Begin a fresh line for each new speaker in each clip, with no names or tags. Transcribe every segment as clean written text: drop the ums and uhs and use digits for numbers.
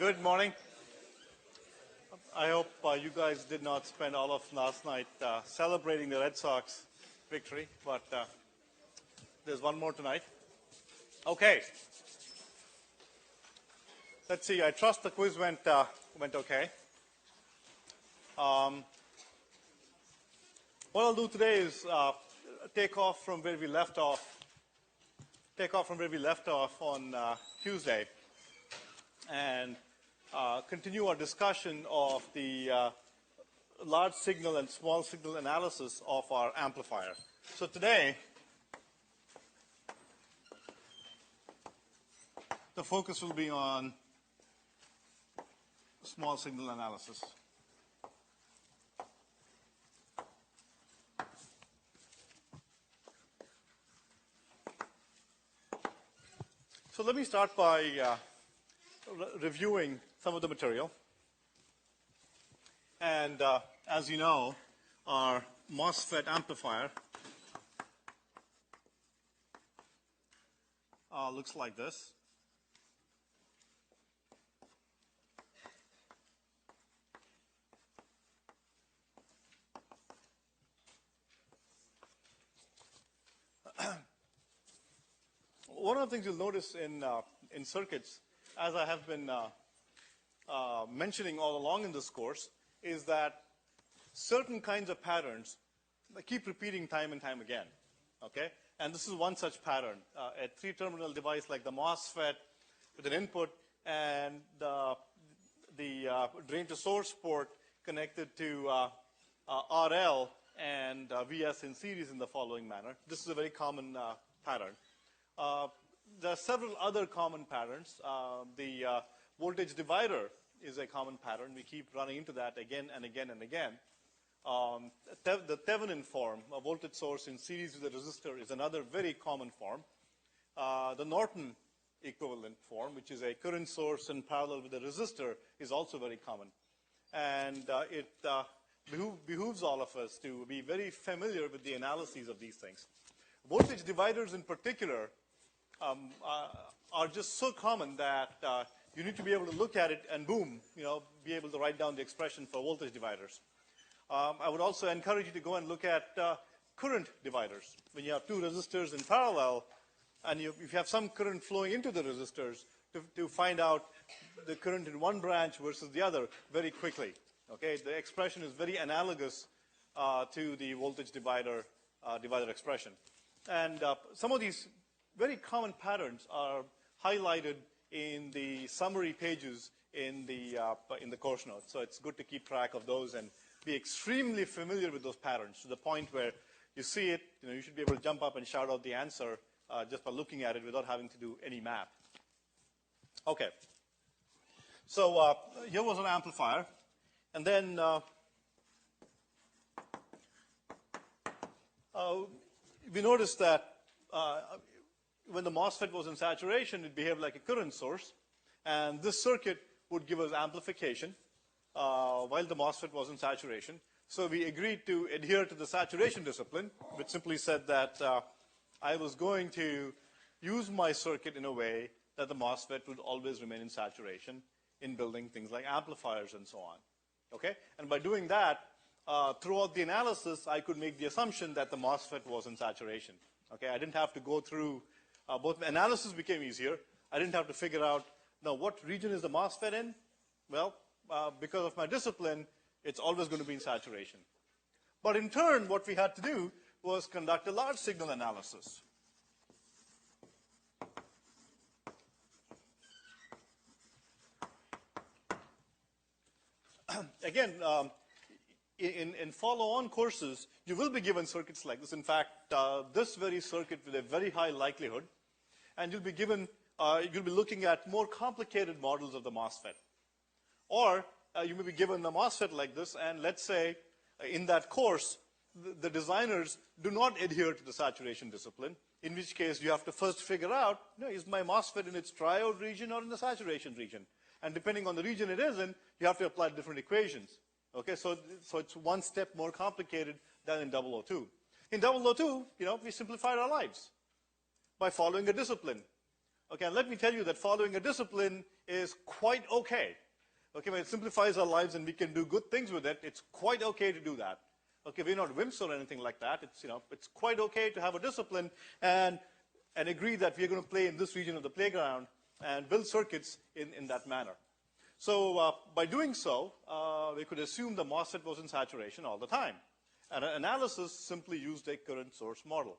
Good morning. I hope you guys did not spend all of last night celebrating the Red Sox victory, but there's one more tonight. Okay. Let's see. I trust the quiz went okay. What I'll do today is take off from where we left off on Tuesday, and continue our discussion of the large signal and small signal analysis of our amplifier. So today, the focus will be on small signal analysis. So let me start by reviewing some of the material. And as you know, our MOSFET amplifier looks like this. One of the things you'll notice in circuits, as I have been mentioning all along in this course, is that certain kinds of patterns keep repeating time and time again. Okay, and this is one such pattern: a three-terminal device like the MOSFET with an input and the drain to source port connected to RL and VS in series in the following manner. This is a very common pattern. There are several other common patterns. The voltage divider is a common pattern. We keep running into that again and again and again. The Thevenin form, a voltage source in series with a resistor, is another very common form. The Norton equivalent form, which is a current source in parallel with a resistor, is also very common. And it behooves all of us to be very familiar with the analyses of these things. Voltage dividers in particular are just so common that you need to be able to look at it and boom, be able to write down the expression for voltage dividers. I would also encourage you to go and look at current dividers. When you have two resistors in parallel, and if you have some current flowing into the resistors, to find out the current in one branch versus the other very quickly. Okay, the expression is very analogous to the voltage divider expression. And some of these very common patterns are highlighted in the summary pages in the course notes. So it's good to keep track of those and be extremely familiar with those patterns to the point where you see it, you should be able to jump up and shout out the answer just by looking at it without having to do any math. Okay. So here was an amplifier, and then we noticed that when the MOSFET was in saturation, it behaved like a current source, and this circuit would give us amplification while the MOSFET was in saturation. So we agreed to adhere to the saturation discipline, which simply said that I was going to use my circuit in a way that the MOSFET would always remain in saturation in building things like amplifiers and so on. Okay, and by doing that, throughout the analysis, I could make the assumption that the MOSFET was in saturation. Okay, I didn't have to go through both. Analysis became easier. I didn't have to figure out, now what region is the MOSFET in? Well, because of my discipline, it's always going to be in saturation. But in turn, what we had to do was conduct a large signal analysis. Again, in follow-on courses, you will be given circuits like this. In fact, this very circuit with a very high likelihood, and you'll be looking at more complicated models of the MOSFET. Or you may be given a MOSFET like this, and let's say in that course, the designers do not adhere to the saturation discipline, in which case you have to first figure out, is my MOSFET in its triode region or in the saturation region? And depending on the region it is in, you have to apply different equations. Okay, so it's one step more complicated than in 002. In 002, we simplified our lives by following a discipline. Okay, and let me tell you that following a discipline is quite okay. Okay, when it simplifies our lives and we can do good things with it, it's quite okay to do that. Okay, we're not wimps or anything like that. It's, it's quite okay to have a discipline and agree that we're going to play in this region of the playground and build circuits in that manner. So by doing so, we could assume the MOSFET was in saturation all the time. And analysis simply used a current source model.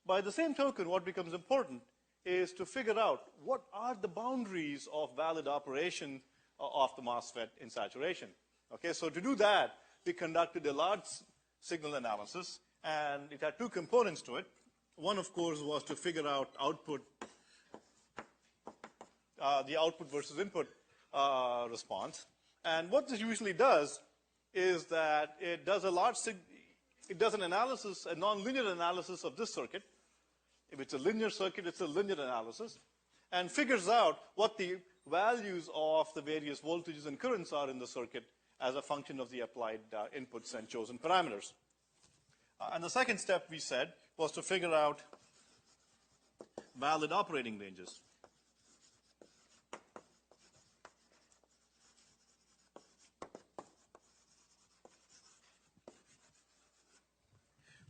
By the same token, what becomes important is to figure out what are the boundaries of valid operation of the MOSFET in saturation. Okay, so to do that, we conducted a large signal analysis, and it had two components to it. One, of course, was to figure out output, the output versus input response. And what this usually does is that it does an analysis, a nonlinear analysis of this circuit. If it's a linear circuit, it's a linear analysis, and figures out what the values of the various voltages and currents are in the circuit as a function of the applied inputs and chosen parameters. And the second step, we said, was to figure out valid operating ranges.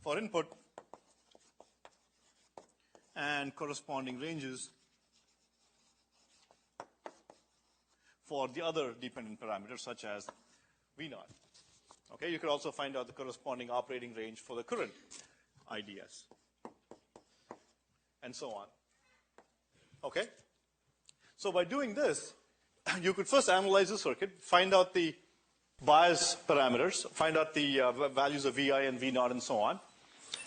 For input and corresponding ranges for the other dependent parameters, such as V0. Okay, you could also find out the corresponding operating range for the current IDS, and so on. Okay, so by doing this, you could first analyze the circuit, find out the bias parameters, find out the values of VI and V0 and so on,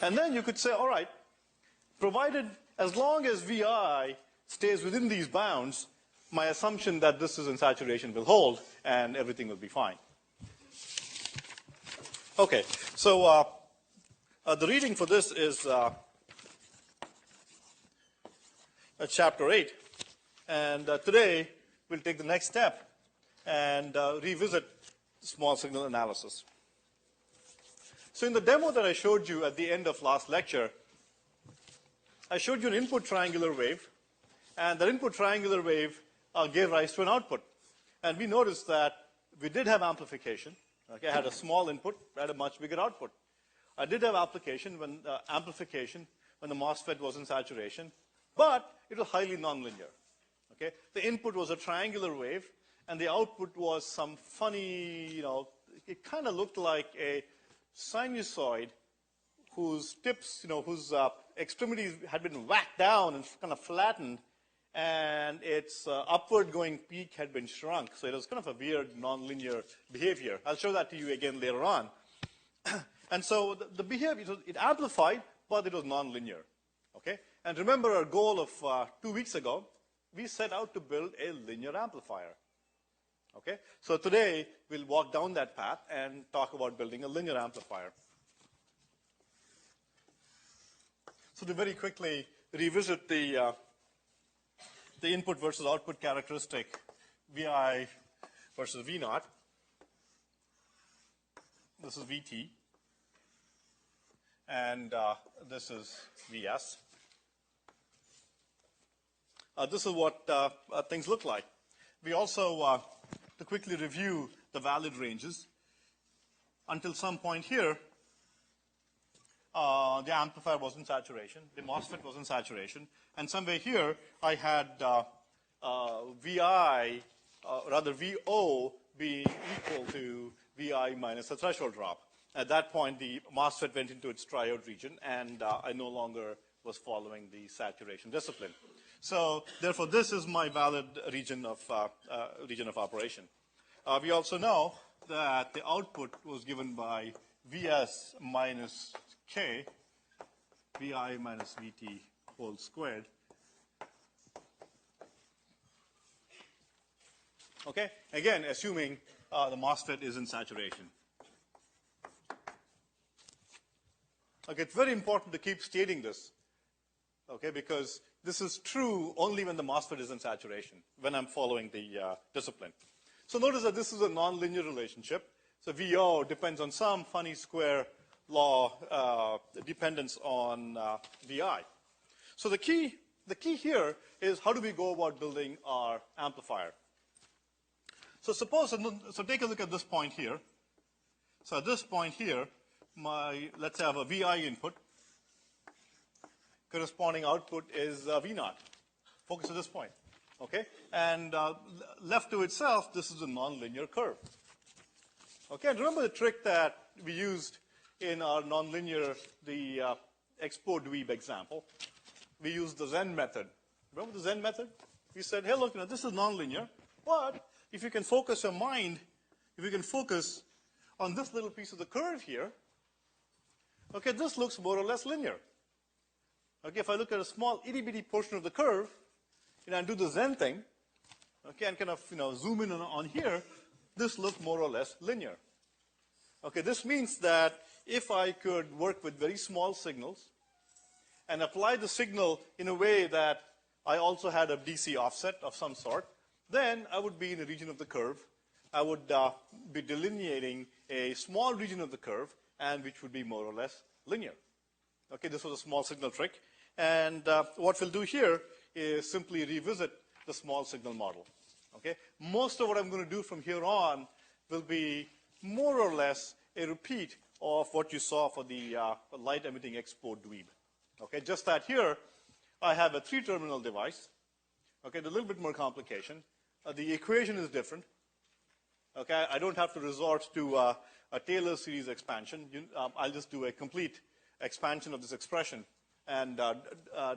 and then you could say, all right, provided as long as VI stays within these bounds, my assumption that this is in saturation will hold and everything will be fine. Okay, so the reading for this is chapter 8. And today we'll take the next step and revisit small signal analysis. So in the demo that I showed you at the end of last lecture, I showed you an input triangular wave, and that input triangular wave gave rise to an output. And we noticed that we did have amplification. Okay, I had a small input, I had a much bigger output. I did have amplification when the MOSFET was in saturation, but it was highly nonlinear. Okay, the input was a triangular wave, and the output was some funny, it kind of looked like a sinusoid whose tips, whose extremities had been whacked down and kind of flattened, and its upward going peak had been shrunk. So it was kind of a weird nonlinear behavior. I'll show that to you again later on. And so the behavior, it amplified, but it was nonlinear. Okay? And remember our goal of 2 weeks ago, we set out to build a linear amplifier. Okay? So today we'll walk down that path and talk about building a linear amplifier. So to very quickly revisit the input versus output characteristic, VI versus V0. This is VT, and this is VS. This is what things look like. We also, to quickly review the valid ranges, until some point here, the amplifier was in saturation, the MOSFET was in saturation, and somewhere here I had VI, rather VO being equal to VI minus the threshold drop. At that point, the MOSFET went into its triode region, and I no longer was following the saturation discipline. So therefore, this is my valid region of operation. We also know that the output was given by Vs minus K, Vi minus Vt whole squared. Okay, again, assuming the MOSFET is in saturation. Okay, it's very important to keep stating this, okay, because this is true only when the MOSFET is in saturation, when I'm following the discipline. So notice that this is a nonlinear relationship. So VO depends on some funny square law dependence on VI. So the key the key here is how do we go about building our amplifier? So so take a look at this point here. So at this point here, let's say I have a VI input. Corresponding output is V naught. Focus at this point, okay? And left to itself, this is a nonlinear curve. Okay, and remember the trick that we used in our nonlinear, the export dweeb example. We used the Zen method. Remember the Zen method? We said, hey, look, this is nonlinear, but if you can focus your mind, if you can focus on this little piece of the curve here, okay, this looks more or less linear. Okay, if I look at a small itty-bitty portion of the curve, and do the Zen thing, okay, and kind of, zoom in on here, this looks more or less linear. Okay, this means that if I could work with very small signals and apply the signal in a way that I also had a DC offset of some sort, then I would be in a region of the curve. I would be delineating a small region of the curve, and which would be more or less linear. Okay, this was a small signal trick. And what we'll do here is simply revisit the small signal model. Okay, most of what I'm going to do from here on will be more or less a repeat of what you saw for the light emitting export dweeb. Okay, just that here I have a 3-terminal device. Okay, a little bit more complication. The equation is different. Okay, I don't have to resort to a Taylor series expansion. I'll just do a complete expansion of this expression and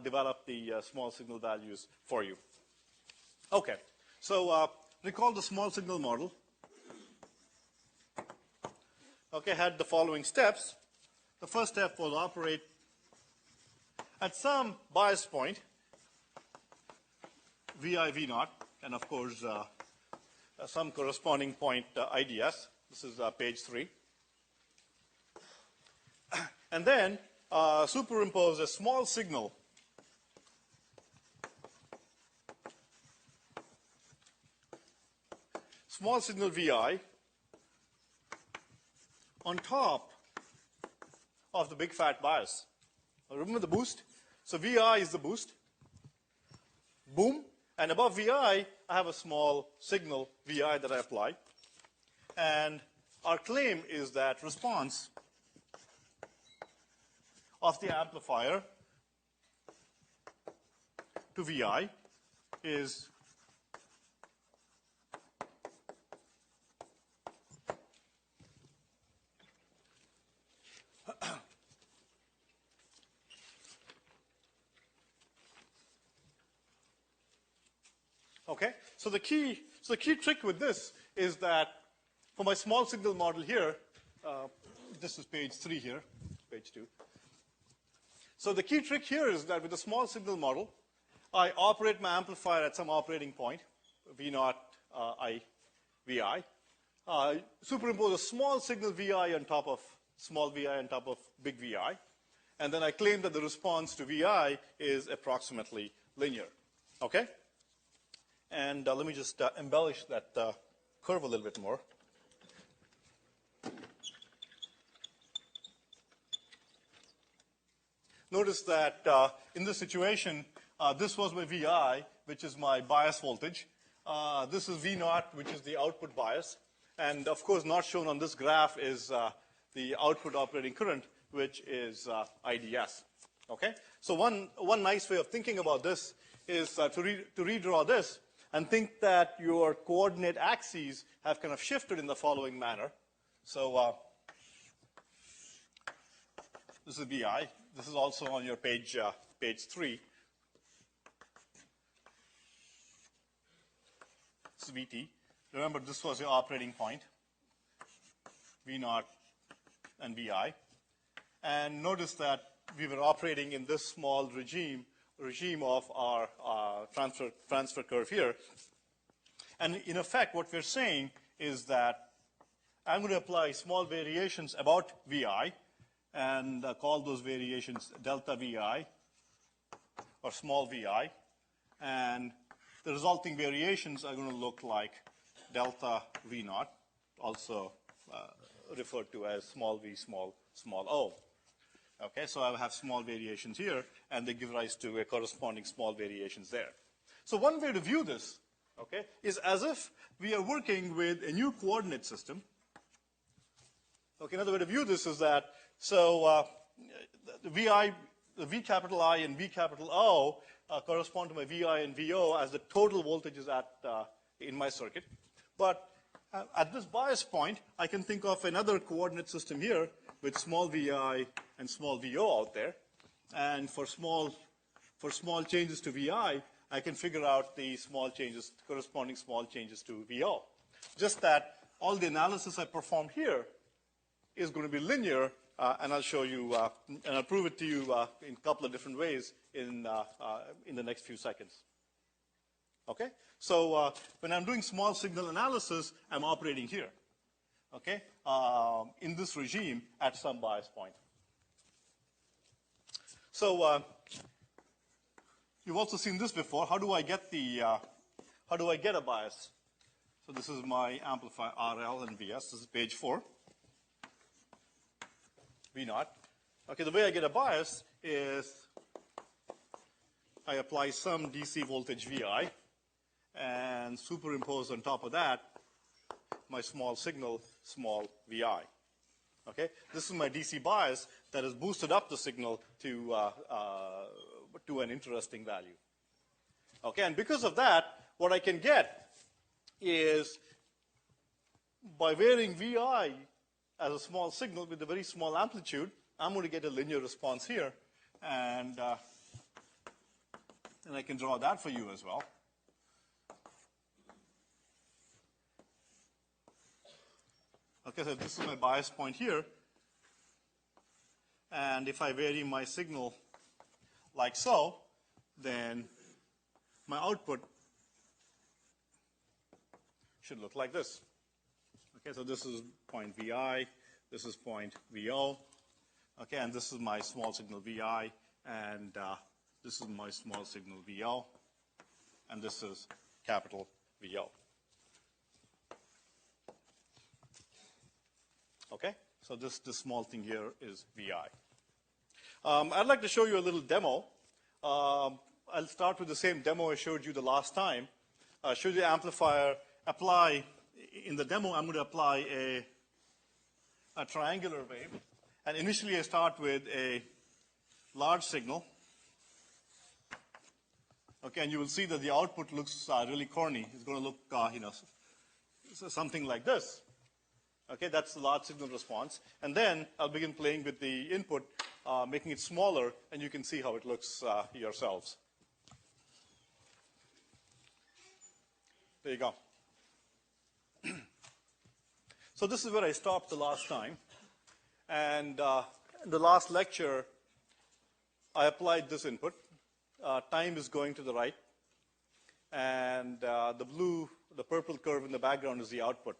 develop the small signal values for you. Okay, so recall the small signal model. Okay, had the following steps. The first step was operate at some bias point, VI, V naught, and of course some corresponding point IDS. This is page 3. And then superimpose a small signal VI on top of the big fat bias. Remember the boost? So VI is the boost. Boom. And above VI, I have a small signal VI that I apply. And our claim is that response of the amplifier to VI is okay. So the key trick with this is that for my small signal model here, this is page 3 here, page 2. So the key trick here is that with the small signal model, I operate my amplifier at some operating point, V naught I VI. Superimpose a small signal VI on top of small VI on top of big VI. And then I claim that the response to VI is approximately linear. Okay? And let me just embellish that curve a little bit more. Notice that in this situation, this was my VI, which is my bias voltage. This is V naught, which is the output bias. And of course, not shown on this graph is the output operating current, which is IDS. Okay? So one nice way of thinking about this is to redraw this and think that your coordinate axes have kind of shifted in the following manner. So this is VI. This is also on your page 3. This is VT. Remember, this was your operating point, V naught and VI. And notice that we were operating in this small regime of our transfer curve here. And in effect, what we're saying is that I'm going to apply small variations about VI and call those variations delta VI or small VI. And the resulting variations are going to look like delta V naught, also referred to as small v, small o. Okay, so I have small variations here, and they give rise to a corresponding small variations there. So one way to view this, okay, is as if we are working with a new coordinate system. Okay, another way to view this is that, so the V capital I and V capital O correspond to my VI and VO as the total voltages in my circuit. But at this bias point, I can think of another coordinate system here with small VI and small VO out there. And for small changes to VI, I can figure out the corresponding small changes to VO. Just that all the analysis I performed here is going to be linear, and I'll show you, and I'll prove it to you in a couple of different ways in the next few seconds. Okay? So when I'm doing small signal analysis, I'm operating here, okay, in this regime at some bias point. So you've also seen this before. How do I get a bias? So this is my amplifier RL and VS. This is page 4. V0. Okay, the way I get a bias is I apply some DC voltage VI and superimpose on top of that my small signal, small VI. Okay, this is my DC bias that has boosted up the signal to an interesting value. Okay, and because of that, what I can get is by varying VI as a small signal with a very small amplitude, I'm going to get a linear response here, and I can draw that for you as well. Okay, so this is my bias point here, and if I vary my signal like so, then my output should look like this. Okay, so this is point VI, this is point VO, okay, and this is my small signal VI, and this is my small signal VO, and this is capital VO. Okay, so this small thing here is VI. I'd like to show you a little demo. I'll start with the same demo I showed you the last time. I showed you the amplifier. In the demo, I'm going to apply a triangular wave. And initially, I start with a large signal. Okay, and you will see that the output looks really corny. It's going to look, something like this. Okay, that's the large signal response. And then I'll begin playing with the input, making it smaller, and you can see how it looks yourselves. There you go. So this is where I stopped the last time. And in the last lecture, I applied this input. Time is going to the right. And the purple curve in the background is the output.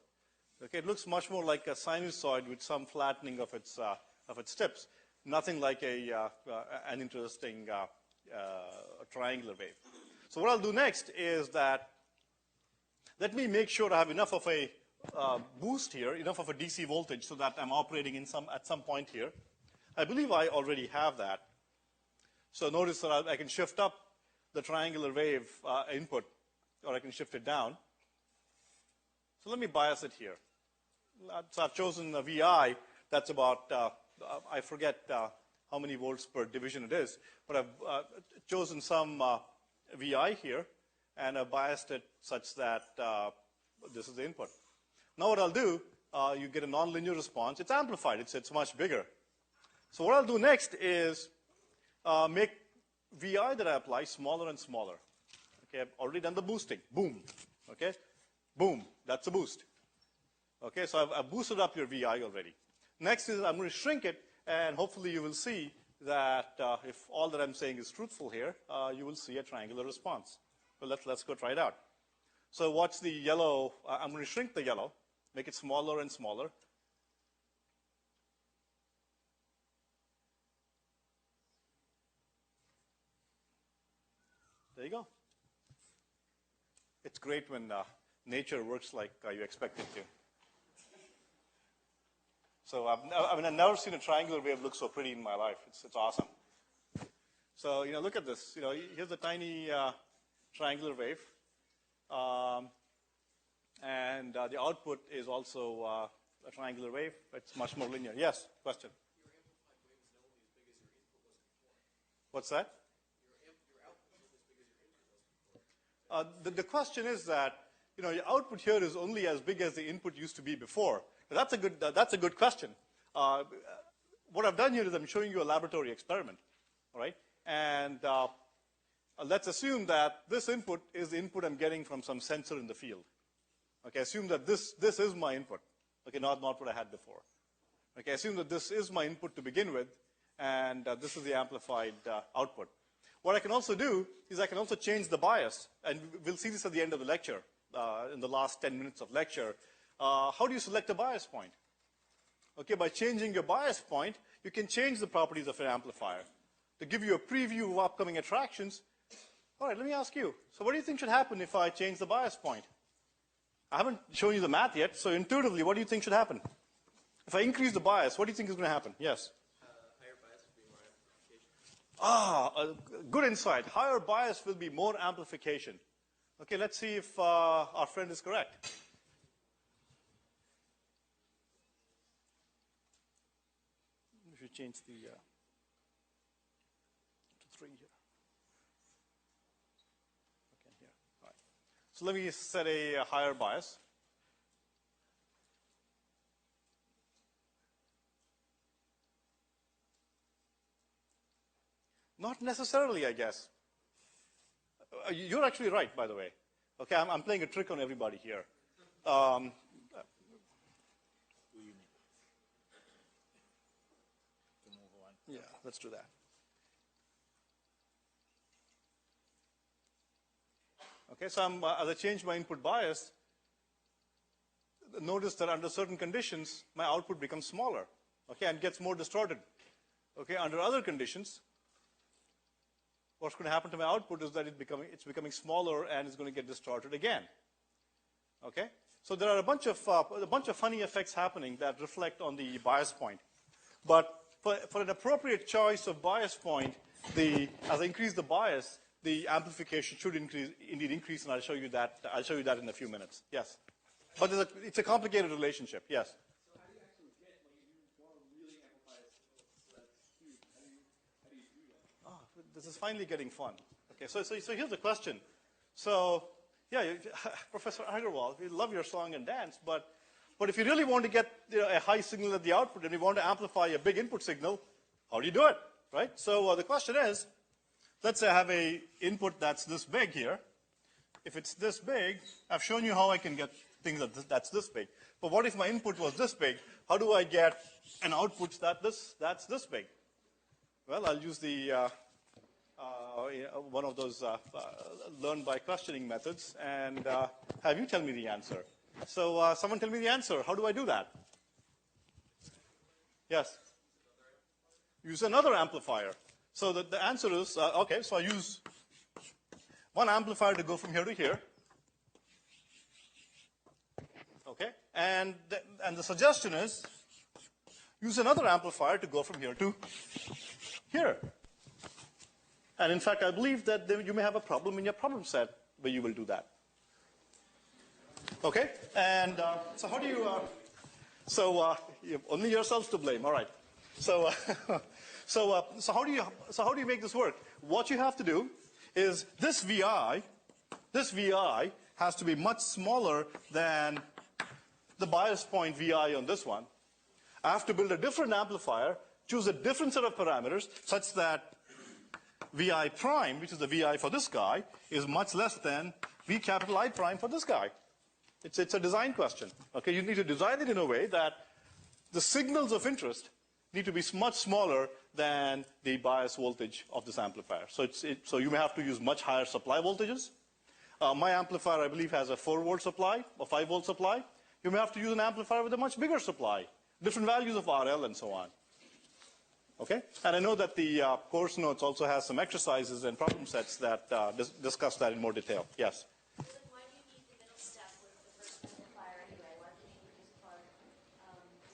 Okay, it looks much more like a sinusoid with some flattening of its tips. Nothing like an interesting triangular wave. So what I'll do next is that let me make sure I have enough of a boost here, enough of a DC voltage so that I'm operating at some point here. I believe I already have that. So notice that I can shift up the triangular wave input, or I can shift it down. So let me bias it here. So I've chosen a VI that's about, I forget how many volts per division it is, but I've chosen some VI here, and I've biased it such that this is the input. Now what I'll do, you get a nonlinear response. It's amplified. It's much bigger. So what I'll do next is make VI that I apply smaller and smaller. Okay, I've already done the boosting. Boom. Okay, boom. That's a boost. Okay, so I've boosted up your VI already. Next is I'm going to shrink it, and hopefully you will see that if all that I'm saying is truthful here, you will see a triangular response. So let's go try it out. So watch the yellow. I'm going to shrink the yellow, make it smaller and smaller. There you go. It's great when nature works like you expect it to. So I've never seen a triangular wave look so pretty in my life. It's awesome. So, look at this. Here's a tiny triangular wave. And the output is also a triangular wave. It's much more linear. Yes, question?
Your amplified wave is only as big as your input was before.
What's that?
Your output is as big as your input was before.
The question is that, your output here is only as big as the input used to be before. But that's a good question. What I've done here is I'm showing you a laboratory experiment, all right? And let's assume that this input is the input I'm getting from some sensor in the field. Okay, assume that this is my input. Okay, not what I had before. Okay, assume that this is my input to begin with, and this is the amplified output. What I can also do is I can also change the bias, and we'll see this at the end of the lecture, in the last 10 minutes of lecture. How do you select a bias point? Okay, by changing your bias point, you can change the properties of an amplifier. To give you a preview of upcoming attractions, all right, let me ask you. So what do you think should happen if I change the bias point? I haven't shown you the math yet, so intuitively, what do you think should happen? If I increase the bias, what do you think is going to happen? Yes?
Higher bias would be more amplification.
Good insight. Higher bias will be more amplification. Okay, let's see if our friend is correct. We should change the to 3 here. Okay, here. All right. So let me set a higher bias. Not necessarily, I guess. You're actually right, by the way. Okay, I'm playing a trick on everybody here. Yeah, let's do that. Okay, so as I change my input bias, notice that under certain conditions, my output becomes smaller, okay, and gets more distorted. Okay, under other conditions, what's going to happen to my output is that it's becoming smaller and it's going to get distorted again. Okay, so there are a bunch of funny effects happening that reflect on the bias point. But for an appropriate choice of bias point, as I increase the bias, the amplification should indeed increase, and I'll show you that in a few minutes. Yes, but it's a complicated relationship. Yes.
So how do you actually get, when you want to really amplify a signal so that's huge, how do you do that?
This is finally getting fun. Okay, so here's the question. So, yeah, Professor Agarwal, we love your song and dance, but if you really want to get a high signal at the output and you want to amplify a big input signal, how do you do it, right? So the question is, let's say I have a input that's this big here. If it's this big, I've shown you how I can get things that's this big. But what if my input was this big? How do I get an output that's this big? Well, I'll use the one of those learn by questioning methods and have you tell me the answer. So someone tell me the answer. How do I do that? Yes? Use another amplifier. So the answer is, okay, so I use one amplifier to go from here to here. Okay, and the suggestion is use another amplifier to go from here to here. And in fact, I believe that you may have a problem in your problem set where you will do that. Okay, and so how do you? You have only yourselves to blame. All right. So how do you make this work? What you have to do is this VI has to be much smaller than the bias point VI on this one. I have to build a different amplifier, choose a different set of parameters such that VI prime, which is the VI for this guy, is much less than V capital I prime for this guy. It's a design question. Okay, you need to design it in a way that the signals of interest need to be much smaller than the bias voltage of this amplifier. So you may have to use much higher supply voltages. My amplifier, I believe, has a 4-volt supply, a 5-volt supply. You may have to use an amplifier with a much bigger supply, different values of RL and so on. Okay? And I know that the course notes also has some exercises and problem sets that discuss that in more detail. Yes?
Why do you need the middle step with the first amplifier anyway? Why can't you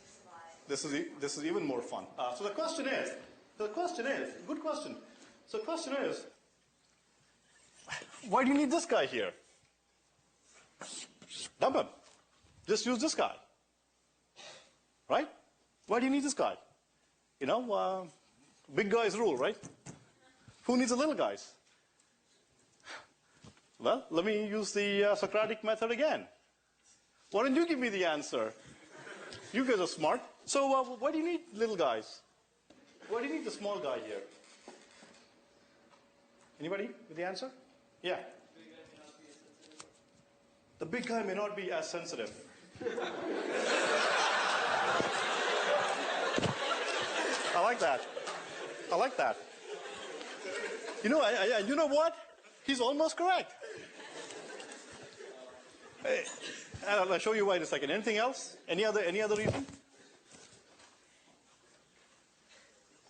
just plug
This is even more fun. So the question is, good question. So the question is, why do you need this guy here? Dump him. Just use this guy. Right? Why do you need this guy? You know, big guys rule, right? Who needs the little guys? Well, let me use the Socratic method again. Why don't you give me the answer? You guys are smart. So why do you need little guys? Why do you need the small guy here? Anybody with the answer? Yeah. The big guy may not be as sensitive. I like that. I like that. You know, you know what? He's almost correct. Hey, I'll show you why in a second. Anything else? Any other reason?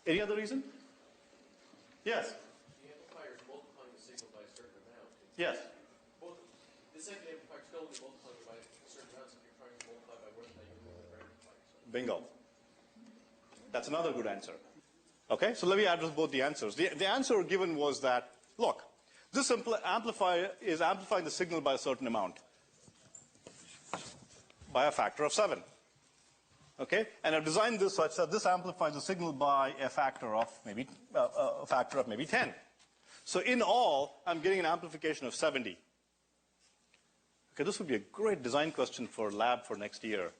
Any other reason? Yes.
The amplifier is multiplying the signal by a certain amount.
Yes.
The second amplifier is still only multiplying by a certain amount, so if you're trying to multiply by more than that, you're losing your amplifier. So.
Bingo. That's another good answer. Okay, so let me address both the answers. The answer given was that, look, this amplifier is amplifying the signal by a certain amount, by a factor of 7. Okay, and I've designed this such that this amplifies the signal by a factor of maybe 10. So in all, I'm getting an amplification of 70. Okay, this would be a great design question for lab for next year.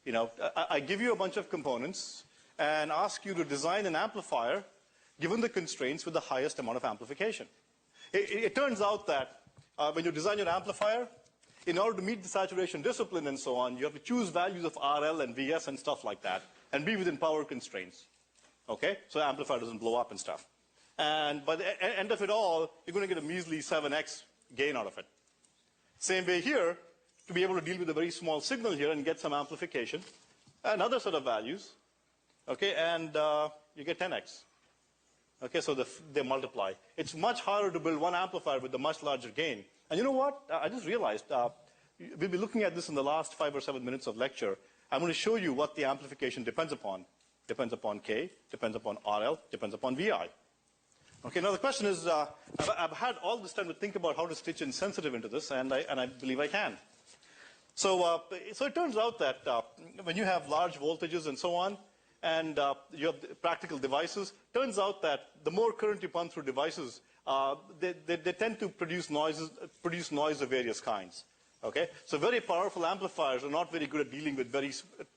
You know, I give you a bunch of components and ask you to design an amplifier given the constraints with the highest amount of amplification. It turns out that when you design your amplifier, in order to meet the saturation discipline and so on, you have to choose values of RL and VS and stuff like that, and be within power constraints. Okay? So the amplifier doesn't blow up and stuff. And by the end of it all, you're going to get a measly 7x gain out of it. Same way here, to be able to deal with a very small signal here and get some amplification, another set of values, okay, and you get 10x. Okay, so they multiply. It's much harder to build one amplifier with a much larger gain. And you know what? I just realized, we'll be looking at this in the last 5 or 7 minutes of lecture. I'm going to show you what the amplification depends upon. Depends upon K, depends upon RL, depends upon VI. Okay, now the question is, I've had all this time to think about how to stitch in sensitive into this, and I believe I can. So it turns out that when you have large voltages and so on, and you have practical devices, turns out that the more current you pump through devices, they tend to produce noise of various kinds. Okay, so very powerful amplifiers are not very good at dealing with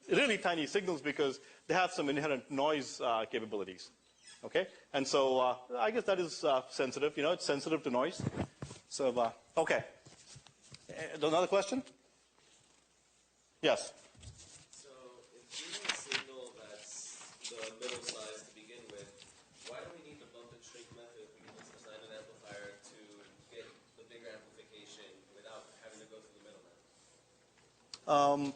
really tiny signals because they have some inherent noise capabilities. Okay, and so I guess that is sensitive. You know, it's sensitive to noise. So okay, another question? Yes.
So if we need a signal that's the middle size to begin with, why do we need the bump and shrink method if we can just design an amplifier to get the bigger amplification without having to go through the middleman?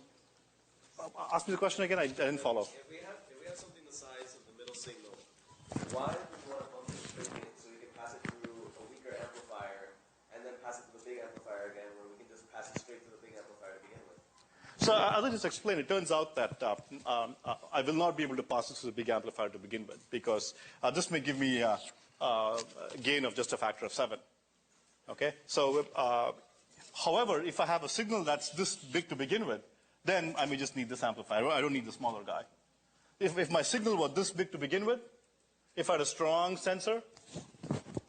Ask me the question again. I didn't follow.
If we have something the size of the middle signal, why do we want to bump and shrink it so we can pass it through a weaker amplifier and then pass it to the big amplifier again, where we can just pass it straight to the big amplifier to begin with?
So as I just explained, it turns out that I will not be able to pass this to the big amplifier to begin with because this may give me a gain of just a factor of 7. Okay. So, however, if I have a signal that's this big to begin with, then I may just need this amplifier. I don't need the smaller guy. If my signal was this big to begin with, if I had a strong sensor,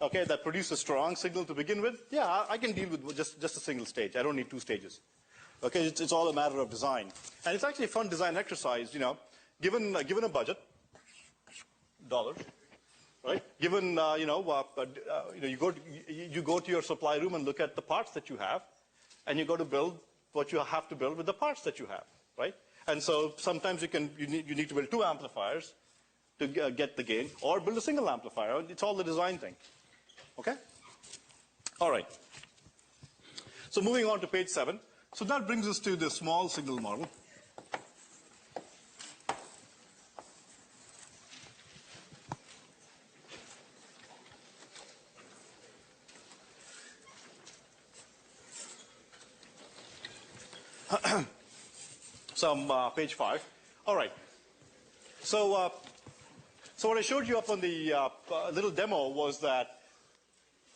okay, that produced a strong signal to begin with, yeah, I can deal with just a single stage. I don't need 2 stages. Okay, it's all a matter of design, and it's actually a fun design exercise. You know, given a budget, dollars, right? Given you go to your supply room and look at the parts that you have, and you go to build what you have to build with the parts that you have, right? And so sometimes you need to build 2 amplifiers to get the gain, or build a single amplifier. It's all the design thing. Okay. All right. So moving on to page 7. So that brings us to the small signal model. So page 5. All right. So what I showed you up on the little demo was that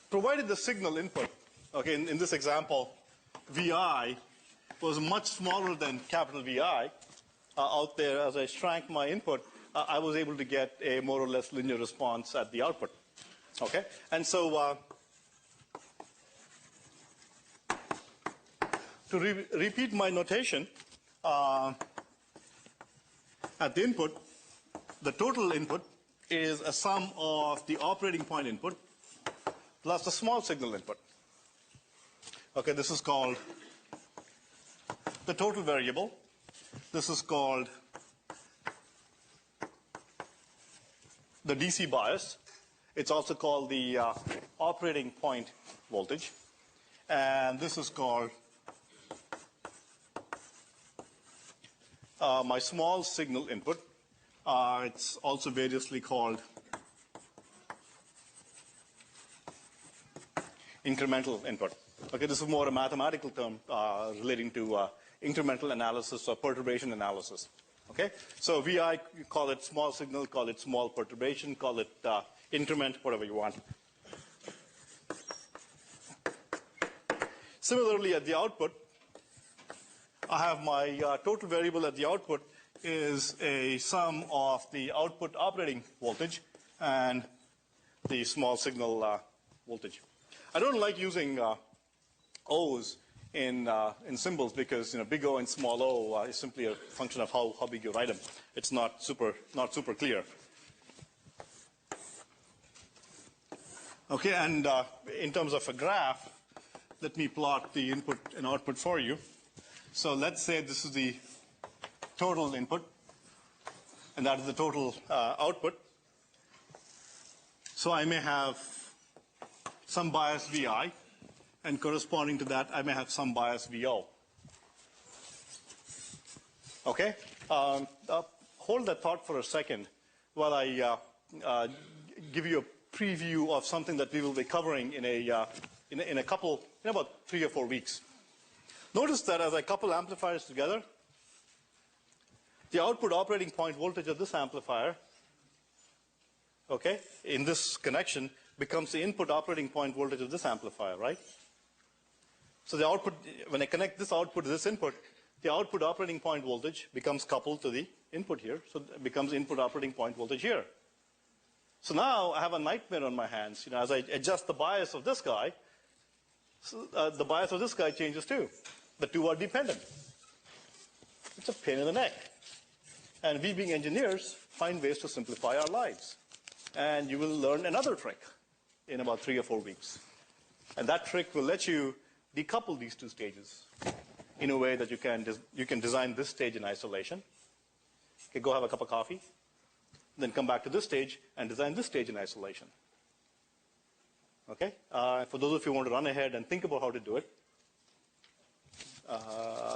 provided the signal input, okay, in this example, VI was much smaller than capital VI out there. As I shrank my input, I was able to get a more or less linear response at the output. Okay, and so to repeat my notation, at the input, the total input is a sum of the operating point input plus the small signal input. Okay, this is called the total variable. This is called the DC bias. It's also called the operating point voltage. And this is called my small signal input. It's also variously called incremental input. Okay, this is more a mathematical term relating to incremental analysis or perturbation analysis. Okay, so VI, you call it small signal, call it small perturbation, call it increment, whatever you want. Similarly, at the output, I have my total variable at the output is a sum of the output operating voltage and the small signal voltage. I don't like using O's in symbols because big O and small O is simply a function of how big you write them. It's not super clear. Okay, and in terms of a graph, let me plot the input and output for you. So let's say this is the total input, and that is the total output. So I may have some bias VI, and corresponding to that, I may have some bias VO. Okay? Hold that thought for a second while I give you a preview of something that we will be covering in about 3 or 4 weeks. Notice that as I couple amplifiers together, the output operating point voltage of this amplifier, okay, in this connection becomes the input operating point voltage of this amplifier, right? So the output, when I connect this output to this input, the output operating point voltage becomes coupled to the input here, so it becomes input operating point voltage here. So now I have a nightmare on my hands. As I adjust the bias of this guy, so, the bias of this guy changes too. The two are dependent. It's a pain in the neck. And we being engineers find ways to simplify our lives. And you will learn another trick in about 3 or 4 weeks. And that trick will let you decouple these two stages in a way that you can design this stage in isolation. Okay, go have a cup of coffee, then come back to this stage and design this stage in isolation. Okay? For those of you who want to run ahead and think about how to do it,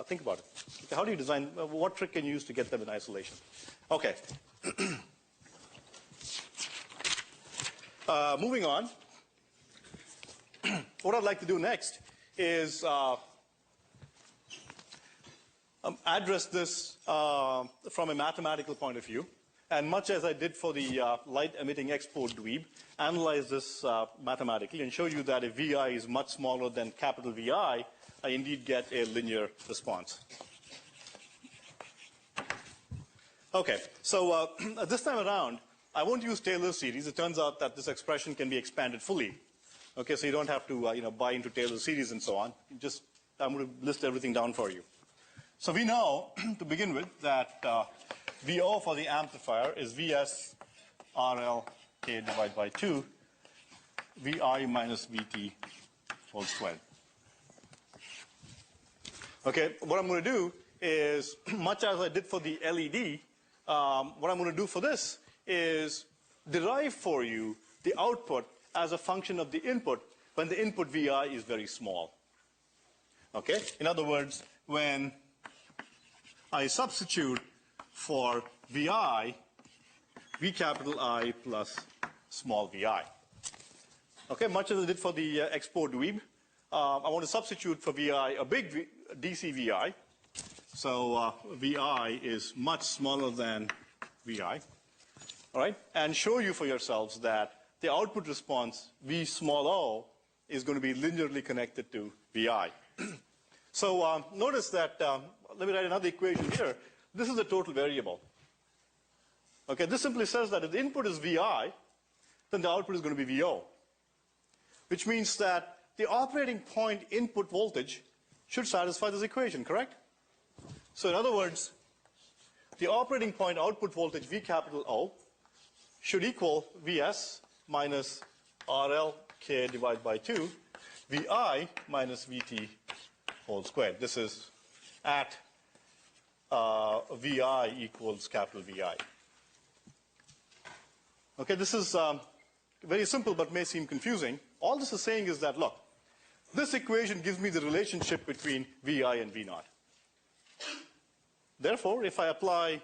think about it. Okay, how do you design, what trick can you use to get them in isolation? Okay. Moving on, what I'd like to do next is address this from a mathematical point of view. And much as I did for the light-emitting export dweeb, analyze this mathematically and show you that if VI is much smaller than capital VI, I indeed get a linear response. Okay, so this time around, I won't use Taylor's series. It turns out that this expression can be expanded fully. Okay, so you don't have to buy into Taylor's series and so on. I'm going to list everything down for you. So we know, to begin with, that VO for the amplifier is VS RL K divided by 2 VI minus VT whole squared. Okay, what I'm going to do is, much as I did for the LED, what I'm going to do for this is derive for you the output as a function of the input when the input VI is very small. Okay? In other words, when I substitute for VI, V capital I plus small VI. Okay, much as I did for the export dweeb, I want to substitute for VI a big DC VI. So VI is much smaller than VI, all right, and show you for yourselves that the output response, V small o, is going to be linearly connected to VI. So notice that, let me write another equation here. This is the total variable. Okay, this simply says that if the input is VI, then the output is going to be VO, which means that the operating point input voltage should satisfy this equation, correct? So in other words, the operating point output voltage V capital O should equal Vs minus RL K divided by 2 Vi minus Vt whole squared. This is at Vi equals capital Vi. Okay, this is very simple but may seem confusing. All this is saying is that, look, this equation gives me the relationship between Vi and V naught. Therefore, if I apply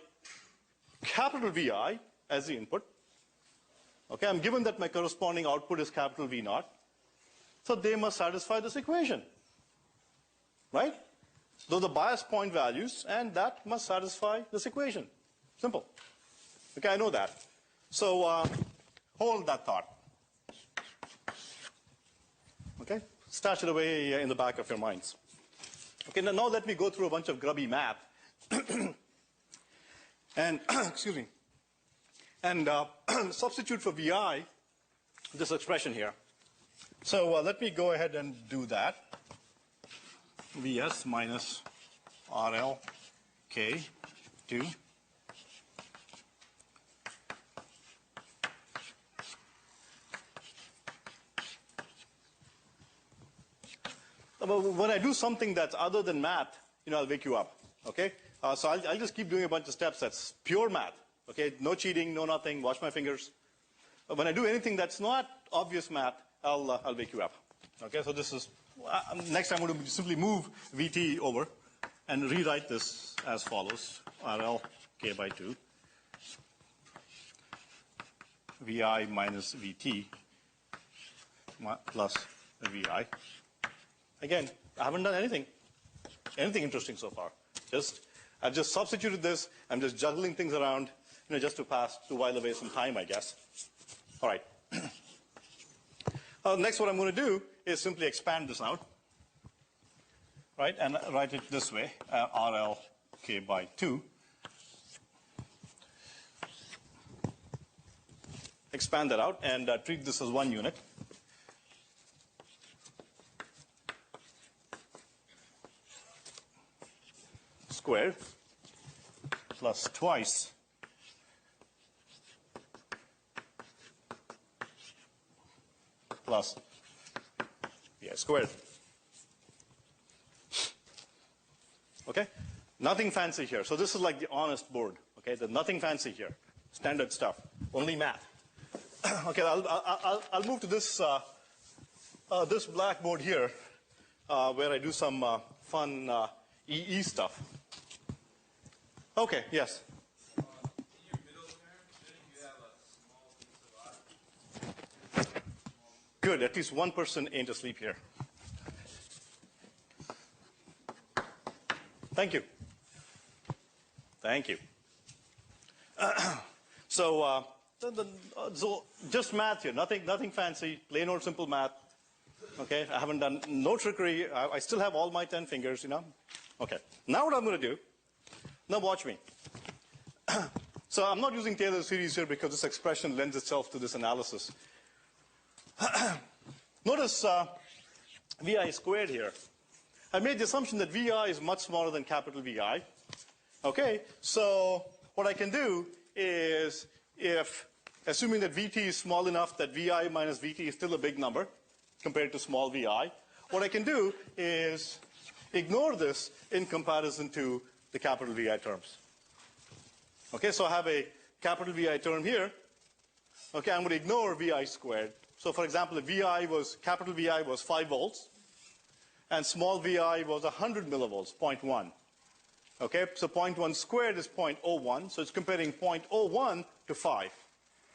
capital Vi as the input, okay, I'm given that my corresponding output is capital V naught, so they must satisfy this equation, right? Those are the bias point values, and that must satisfy this equation. Simple. Okay, I know that. So hold that thought. Okay, stash it away in the back of your minds. Okay, now let me go through a bunch of grubby math. And, excuse me, and substitute for VI this expression here. So let me go ahead and do that. Vs minus RL K 2 when I do something that's other than math, I'll wake you up, okay? So I'll just keep doing a bunch of steps that's pure math, okay? No cheating, no nothing, watch my fingers. When I do anything that's not obvious math, I'll wake you up, okay? So this is, next I'm going to simply move Vt over and rewrite this as follows. RL K by 2 Vi minus Vt plus Vi. Again, I haven't done anything interesting so far. I've just substituted this. I'm just juggling things around, just to while away some time, I guess. All right. Next, what I'm going to do is simply expand this out, right, and write it this way: RL K by 2. Expand that out and treat this as one unit. Squared plus twice plus squared. Okay? Nothing fancy here. So this is like the honest board. Okay? There's nothing fancy here. Standard stuff. Only math. Okay, I'll move to this this blackboard here where I do some fun EE stuff. Okay, yes.
In your middle term, shouldn't you have a small piece of I?
Good, at least one person ain't asleep here. Thank you. Thank you. So just math here, nothing fancy, plain old simple math. Okay, I haven't done no trickery. I still have all my 10 fingers, Okay, now what I'm going to do, now watch me. So I'm not using Taylor's series here because this expression lends itself to this analysis. Notice VI squared here. I made the assumption that VI is much smaller than capital VI. Okay, so what I can do is, assuming that Vt is small enough that Vi minus Vt is still a big number compared to small Vi, what I can do is ignore this in comparison to the capital Vi terms. Okay, so I have a capital Vi term here. Okay, I'm going to ignore Vi squared. So for example, if capital Vi was 5 volts, and small Vi was 100 millivolts, 0.1. Okay, so 0.1 squared is 0.01, so it's comparing 0.01 to 5.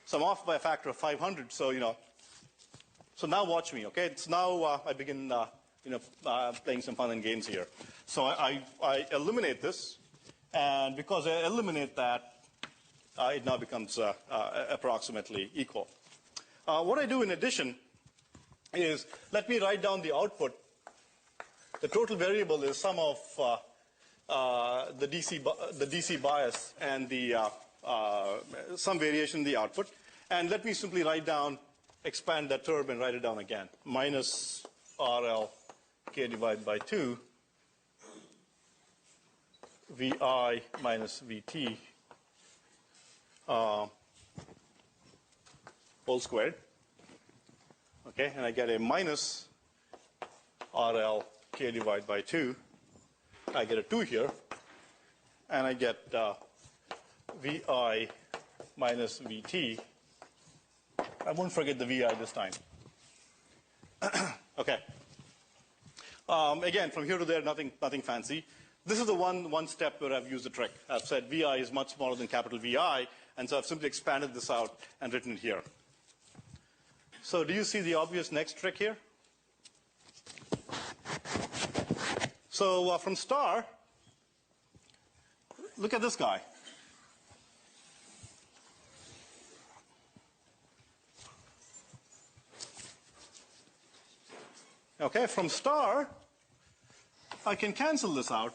So I'm off by a factor of 500, so, so now watch me, okay? It's now I begin, playing some fun and games here. So I eliminate this, and because I eliminate that, it now becomes approximately equal. What I do in addition is let me write down the output. The total variable is sum of the DC bias and the some variation in the output. And let me simply write down, expand that term and write it down again. Minus RL K divided by 2 VI minus VT whole squared. Okay, and I get a minus RL K divided by 2. I get a 2 here, and I get VI minus VT. I won't forget the VI this time. Okay. Again, from here to there, nothing fancy. This is the one step where I've used the trick. I've said VI is much smaller than capital VI, and so I've simply expanded this out and written it here. So do you see the obvious next trick here? So from star, look at this guy. Okay, from star, I can cancel this out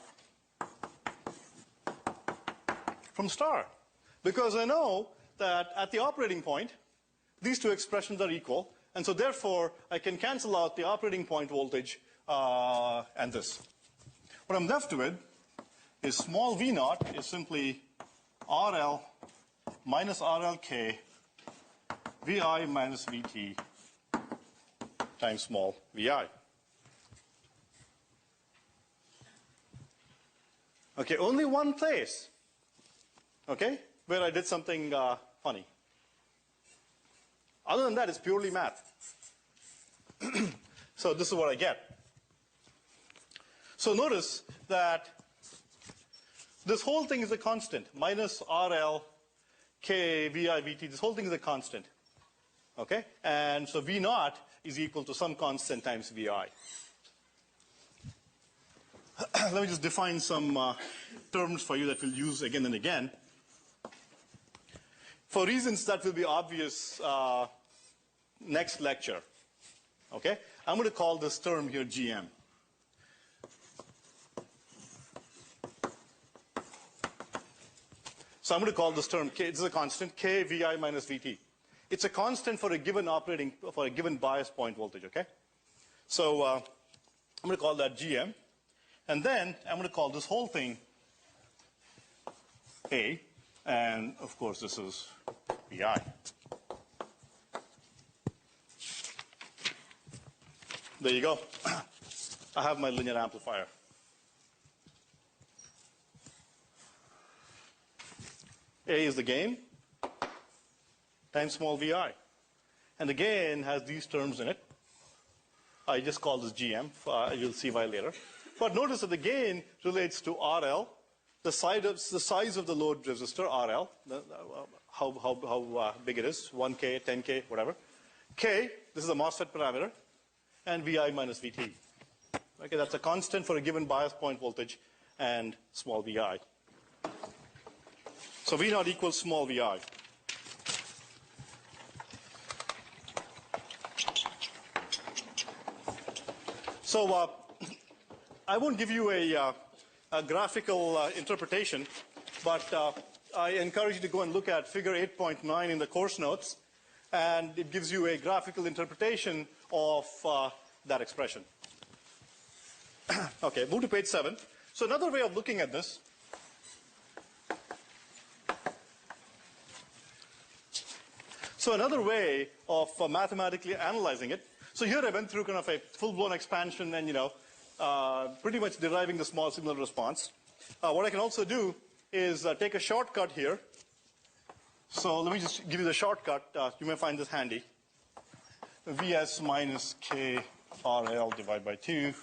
from star, because I know that at the operating point, these two expressions are equal, and so therefore I can cancel out the operating point voltage and this. What I'm left with is small v naught is simply RL minus RLK VI minus VT times small VI. Okay, only one place, okay, where I did something funny. Other than that, it's purely math. So this is what I get. So notice that this whole thing is a constant, minus RL, K, VI, VT, this whole thing is a constant. Okay? And so V naught is equal to some constant times VI. Let me just define some terms for you that we'll use again and again. For reasons that will be obvious next lecture. Okay? I'm going to call this term here GM. So I'm going to call this term K, this is a constant, K VI minus VT. It's a constant for a given bias point voltage, okay? So I'm going to call that GM. And then I'm going to call this whole thing A. And of course, this is VI. There you go. I have my linear amplifier. A is the gain times small VI. And the gain has these terms in it. I just call this GM. You'll see why later. But notice that the gain relates to RL, the size of the load resistor, RL, how big it is, 1K, 10K, whatever. K, this is a MOSFET parameter, and VI minus VT. Okay, that's a constant for a given bias point voltage and small VI. So V naught equals small VI. So I won't give you a graphical interpretation, but I encourage you to go and look at figure 8.9 in the course notes, and it gives you a graphical interpretation of that expression. Okay, move to page 7. So another way of looking at this another way of mathematically analyzing it. So here I went through kind of a full-blown expansion and, pretty much deriving the small signal response. What I can also do is take a shortcut here. So let me just give you the shortcut. You may find this handy. Vs minus K RL divided by 2.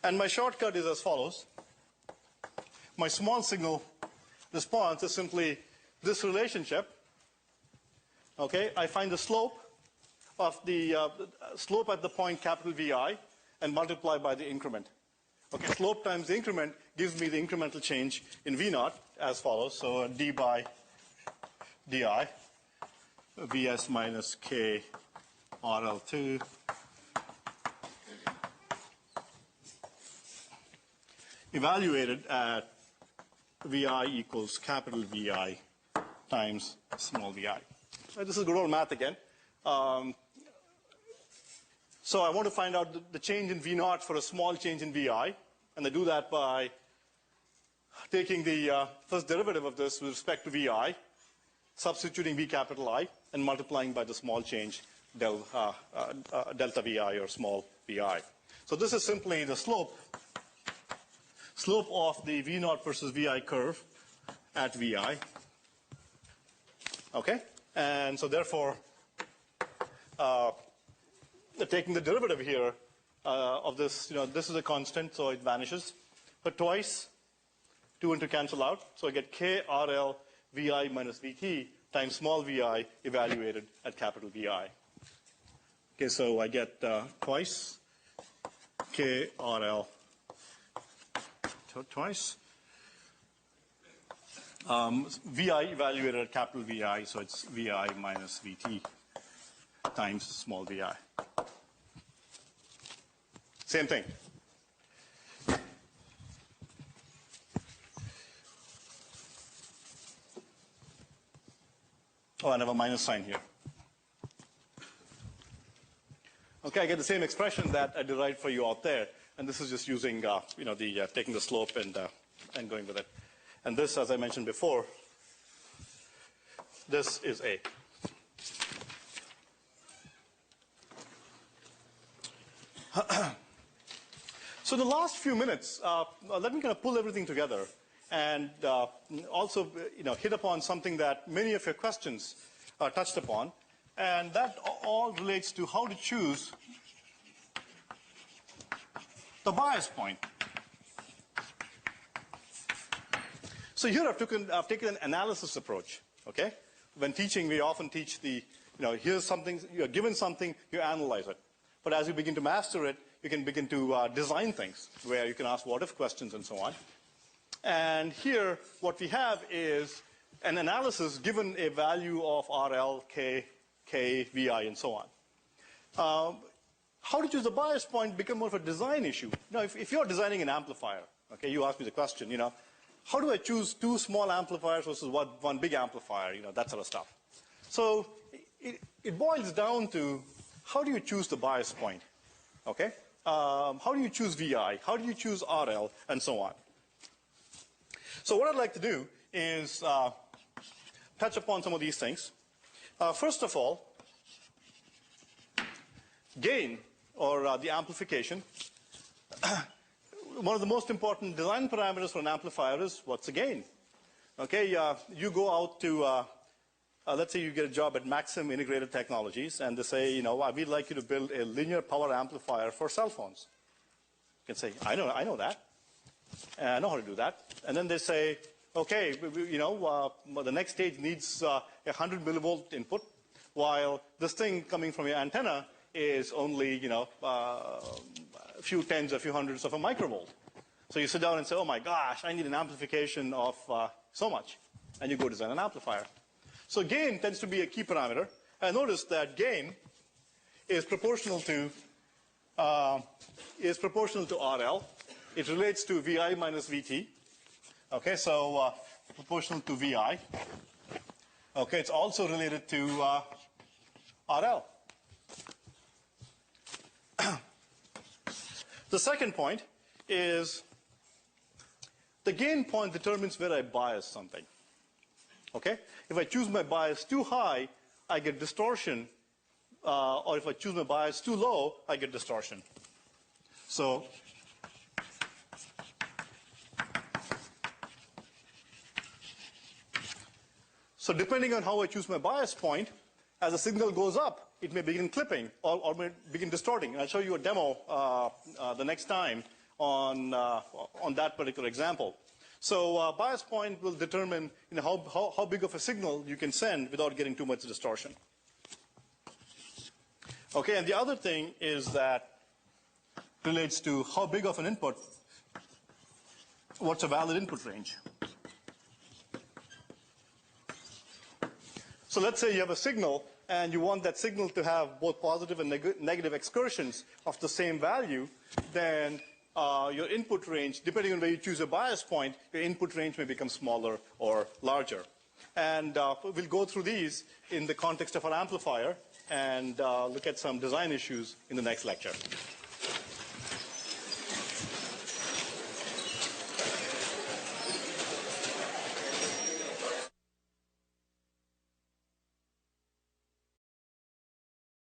And my shortcut is as follows. My small signal response is simply this relationship. Okay, I find the slope of the slope at the point capital VI and multiply by the increment. Okay, slope times the increment gives me the incremental change in V naught as follows. So d by di, Vs minus k RL2 evaluated at Vi equals capital Vi times small vi. This is good old math again. So I want to find out the change in V naught for a small change in Vi, and I do that by taking the first derivative of this with respect to Vi, substituting V capital I, and multiplying by the small change delta Vi or small Vi. So this is simply the slope of the V naught versus Vi curve at Vi. Okay? And so therefore, taking the derivative here of this, this is a constant, so it vanishes. But twice, 2 and 2 cancel out. So I get K RL Vi minus Vt times small vi evaluated at capital Vi. Okay, so I get twice K RL twice. Vi evaluated at capital Vi, so it's Vi minus Vt times small vi. Same thing. Oh, and I have a minus sign here. Okay, I get the same expression that I derived for you out there, and this is just using, taking the slope and going with it. And this, as I mentioned before, this is A. So in the last few minutes, let me kind of pull everything together and also hit upon something that many of your questions touched upon, and that all relates to how to choose the bias point. So here I've taken an analysis approach. Okay, when teaching, we often teach here's something, you're given something, you analyze it. But as you begin to master it, you can begin to design things where you can ask what-if questions and so on. And here, what we have is an analysis given a value of RL, K, Vi, and so on. How to choose the bias point become more of a design issue. Now, if you're designing an amplifier, okay, you ask me the question, how do I choose two small amplifiers versus one big amplifier, that sort of stuff. So it boils down to how do you choose the bias point, okay? How do you choose Vi? How do you choose RL? And so on. So what I'd like to do is touch upon some of these things. First of all, gain, or the amplification. One of the most important design parameters for an amplifier is what's the gain. Okay, you go out to, let's say you get a job at Maxim Integrated Technologies, and they say, we'd like you to build a linear power amplifier for cell phones. You can say, I know that. I know how to do that. And then they say, okay, the next stage needs 100 millivolt input, while this thing coming from your antenna is only, a few tens, a few hundreds of a microvolt. So you sit down and say, oh my gosh, I need an amplification of so much. And you go design an amplifier. So gain tends to be a key parameter. And notice that gain is proportional to RL. It relates to Vi minus Vt. Okay, so proportional to Vi. Okay, it's also related to RL. The second point is the gain point determines where I bias something. Okay? If I choose my bias too high, I get distortion. Or if I choose my bias too low, I get distortion. So depending on how I choose my bias point, as the signal goes up, it may begin clipping or may begin distorting. And I'll show you a demo the next time on that particular example. So bias point will determine how big of a signal you can send without getting too much distortion. Okay, and the other thing is that relates to how big of an input what's a valid input range? So let's say you have a signal and you want that signal to have both positive and negative excursions of the same value, then your input range, depending on where you choose a bias point, your input range may become smaller or larger. And we'll go through these in the context of our amplifier and look at some design issues in the next lecture.